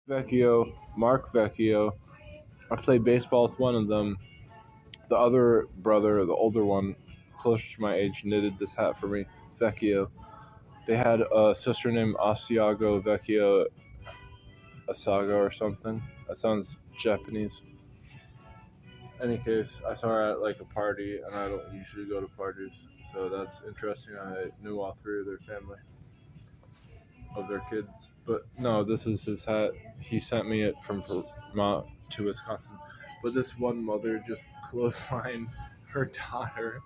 Vecchio, Mark Vecchio. I played baseball with one of them. The other brother, the older one, closer to my age, knitted this hat for me. Vecchio. They had a sister named Asiago Vecchio Asaga or something. That sounds Japanese. Any case, I saw her at like a party, and I don't usually go to parties, so that's interesting. I knew all three of their family, of their kids. But no, this is his hat. He sent me it from Vermont to Wisconsin. But this one mother just clotheslined her daughter,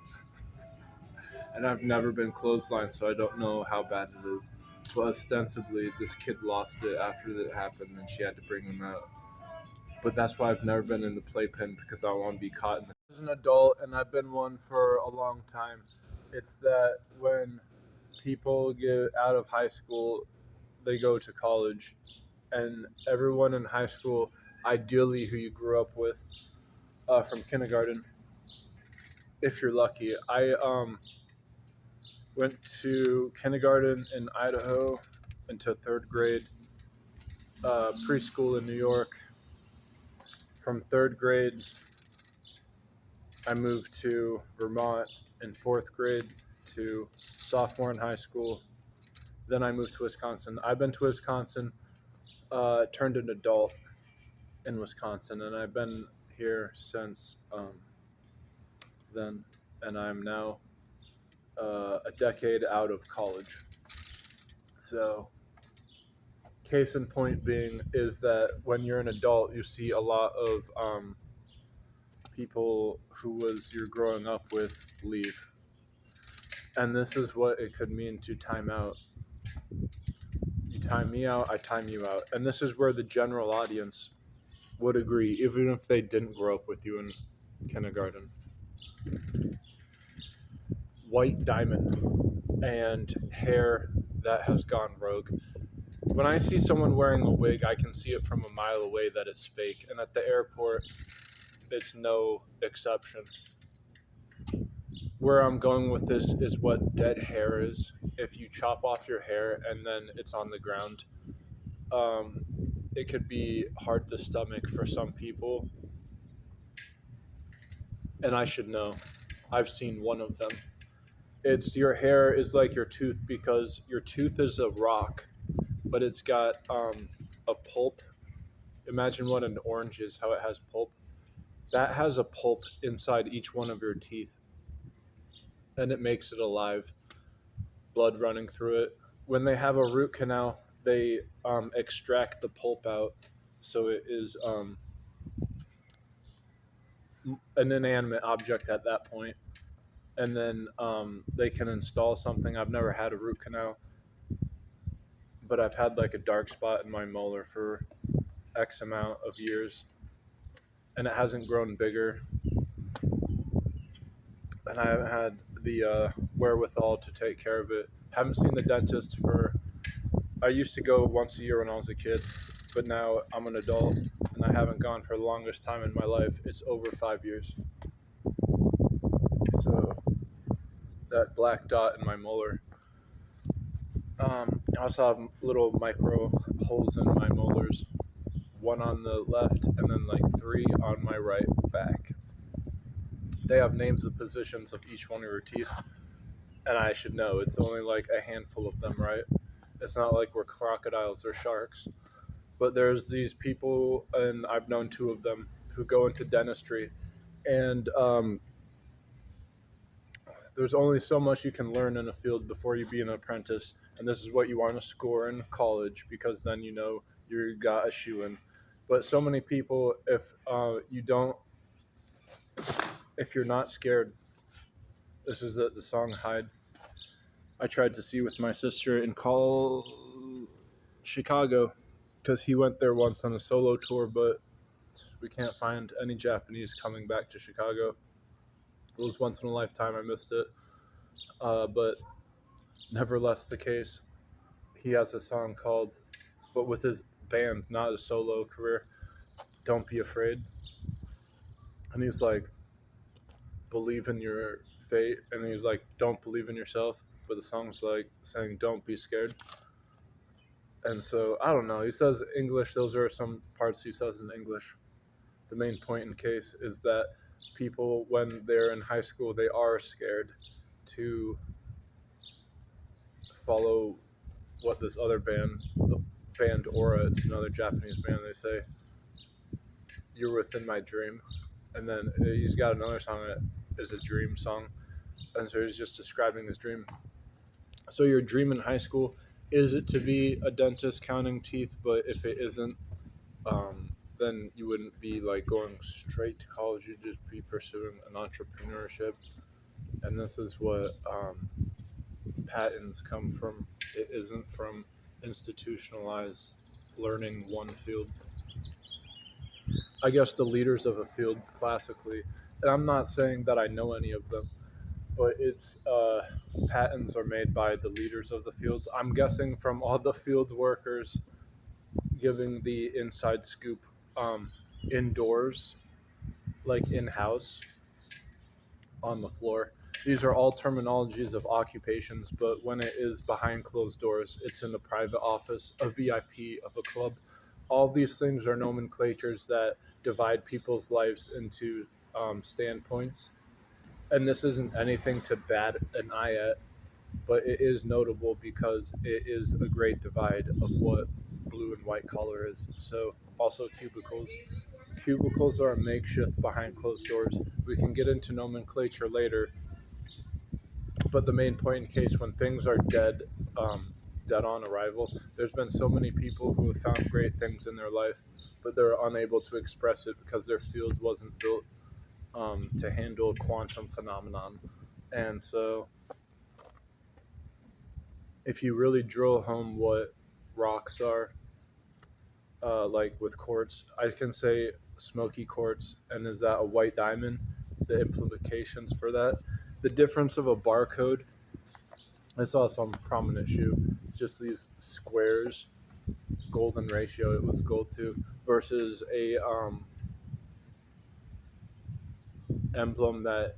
and I've never been clotheslined, so I don't know how bad it is. But ostensibly, this kid lost it after that happened, and she had to bring him out. But that's why I've never been in the playpen, because I don't want to be caught in the. As an adult, and I've been one for a long time, it's that when people get out of high school, they go to college, and everyone in high school, ideally who you grew up with from kindergarten, if you're lucky. I went to kindergarten in Idaho into third grade, preschool in New York. From third grade, I moved to Vermont in fourth grade to sophomore in high school. Then I moved to Wisconsin. I've been to Wisconsin, turned an adult in Wisconsin, and I've been here since then. And I'm now a decade out of college. So, case in point being is that when you're an adult, you see a lot of people who you're growing up with leave. And this is what it could mean to time out. You time me out, I time you out. And this is where the general audience would agree, even if they didn't grow up with you in kindergarten. White diamond and hair that has gone rogue. When I see someone wearing a wig, I can see it from a mile away that it's fake. And at the airport, it's no exception. Where I'm going with this is what dead hair is. If you chop off your hair and then it's on the ground, it could be hard to stomach for some people. And I should know. I've seen one of them. It's your hair is like your tooth, because your tooth is a rock, but it's got a pulp. Imagine what an orange is, how it has pulp. That has a pulp inside each one of your teeth, and it makes it alive, blood running through it. When they have a root canal, they extract the pulp out, so it is an inanimate object at that point. And then they can install something. I've never had a root canal, but I've had like a dark spot in my molar for X amount of years, and it hasn't grown bigger. And I haven't had the wherewithal to take care of it. Haven't seen the dentist for. I used to go once a year when I was a kid, but now I'm an adult, and I haven't gone for the longest time in my life. It's over 5 years. So that black dot in my molar. I also have little micro holes in my molars, one on the left and then like 3 on my right back. They have names of positions of each one of your teeth, and I should know. It's only like a handful of them, right? It's not like we're crocodiles or sharks. But there's these people, and I've known 2 of them, who go into dentistry, and there's only so much you can learn in a field before you be an apprentice, and this is what you want to score in college, because then you know you got a shoe in. But so many people, if you're not scared, this is the song Hide. I tried to see with my sister in Chicago, because he went there once on a solo tour, but we can't find any Japanese coming back to Chicago. It was once in a lifetime. I missed it. But nevertheless the case. He has a song called, but with his band, not a solo career, Don't Be Afraid. And he was like, believe in your fate. And he was like, don't believe in yourself. But the song's like saying, don't be scared. And so I don't know. He says English. Those are some parts he says in English. The main point in case is that people, when they're in high school, they are scared to follow what this other band, the band Aura, it's another Japanese band. They say, "You're within my dream," and then he's got another song that is a dream song, and so he's just describing his dream. So your dream in high school, is it to be a dentist counting teeth? But if it isn't, then you wouldn't be like going straight to college. You'd just be pursuing an entrepreneurship. And this is what patents come from. It isn't from institutionalized learning one field. I guess the leaders of a field classically, and I'm not saying that I know any of them, but it's patents are made by the leaders of the field. I'm guessing from all the field workers giving the inside scoop indoors, like in house on the floor. These are all terminologies of occupations, but when it is behind closed doors, it's in a private office, a VIP of a club. All these things are nomenclatures that divide people's lives into standpoints. And this isn't anything to bat an eye at, but it is notable because it is a great divide of what blue and white collar is. So, also cubicles. Cubicles are a makeshift behind closed doors. We can get into nomenclature later, but the main point in case when things are dead on arrival, there's been so many people who have found great things in their life, but they're unable to express it because their field wasn't built to handle quantum phenomenon. And so, if you really drill home what rocks are, like with quartz, I can say smoky quartz, and is that a white diamond? The implications for that, the difference of a barcode. I saw some prominent shoe. It's just these squares, golden ratio. It was gold too, versus a emblem that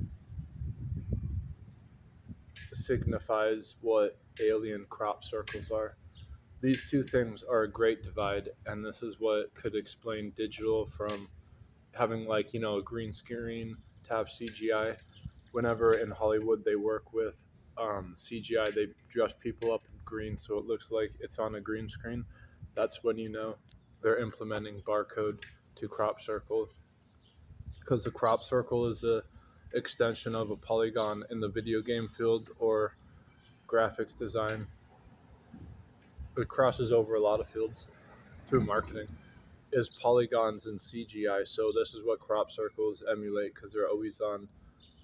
signifies what alien crop circles are. These two things are a great divide, and this is what could explain digital from having like a green screen to have CGI. Whenever in Hollywood they work with CGI, they dress people up in green so it looks like it's on a green screen. That's when you know they're implementing barcode to crop circle, because the crop circle is a extension of a polygon in the video game field or graphics design. It crosses over a lot of fields through marketing. Is polygons and CGI. So this is what crop circles emulate because they're always on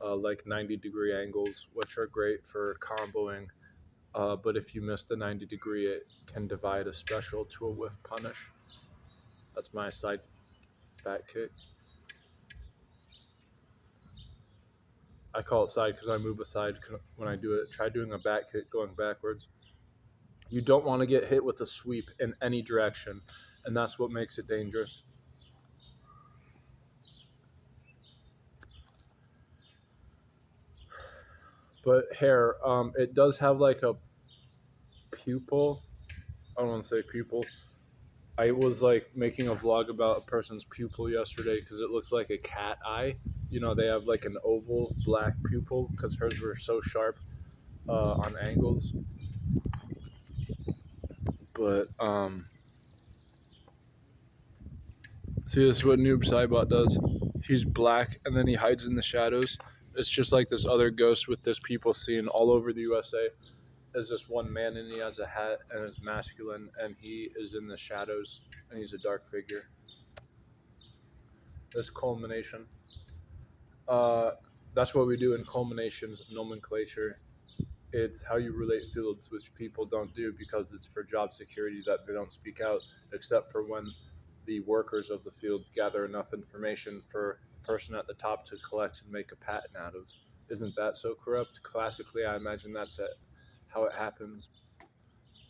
like 90-degree angles, which are great for comboing. But if you miss the 90-degree, it can divide a special to a whiff punish. That's my side back kick. I call it side because I move aside when I do it. Try doing a back kick going backwards. You don't want to get hit with a sweep in any direction, and that's what makes it dangerous. But hair, it does have like a pupil. I don't want to say pupil. I was like making a vlog about a person's pupil yesterday because it looks like a cat eye. They have like an oval black pupil because hers were so sharp on angles. But see, this is what Noob Saibot does. He's black and then he hides in the shadows. It's just like this other ghost with this people seen all over the USA. There's this one man and he has a hat and is masculine and he is in the shadows and he's a dark figure. This culmination. That's what we do in culminations of nomenclature. It's how you relate fields, which people don't do because it's for job security that they don't speak out, except for when the workers of the field gather enough information for the person at the top to collect and make a patent out of. Isn't that so corrupt? Classically, I imagine that's how it happens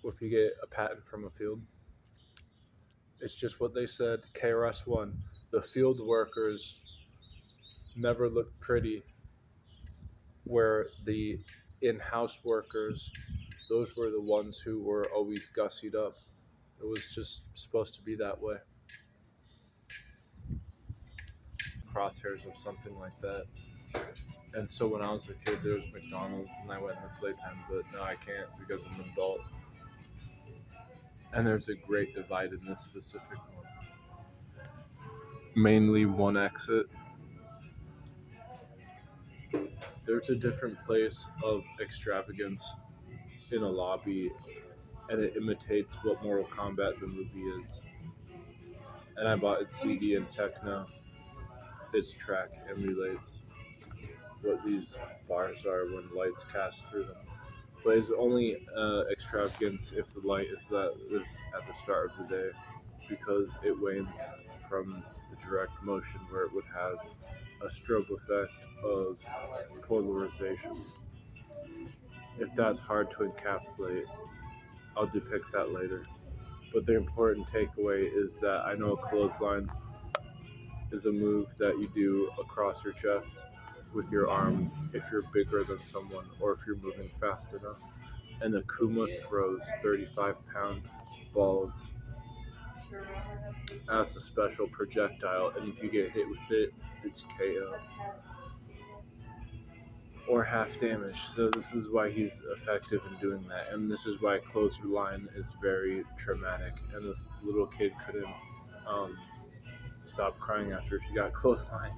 if you get a patent from a field. It's just what they said. KRS-One, the field workers never looked pretty, where the in-house workers, those were the ones who were always gussied up. It was just supposed to be that way. Crosshairs or something like that. And so when I was a kid, there was McDonald's, and I went in the playpen, but now I can't because I'm an adult. And there's a great divide in this specific one. Mainly one exit. There's a different place of extravagance in a lobby, and it imitates what Mortal Kombat the movie is. And I bought its CD and techno. Its track emulates what these bars are when lights cast through them. But it's only extravagance if the light is at the start of the day, because it wanes from the direct motion where it would have a strobe effect of polarization. If that's hard to encapsulate, I'll depict that later. But the important takeaway is that I know a clothesline is a move that you do across your chest with your arm if you're bigger than someone or if you're moving fast enough. And the Kuma throws 35-pound balls as a special projectile, and if you get hit with it, it's KO or half damage. So this is why he's effective in doing that, and this is why clothesline is very traumatic. And this little kid couldn't stop crying after she got clotheslined.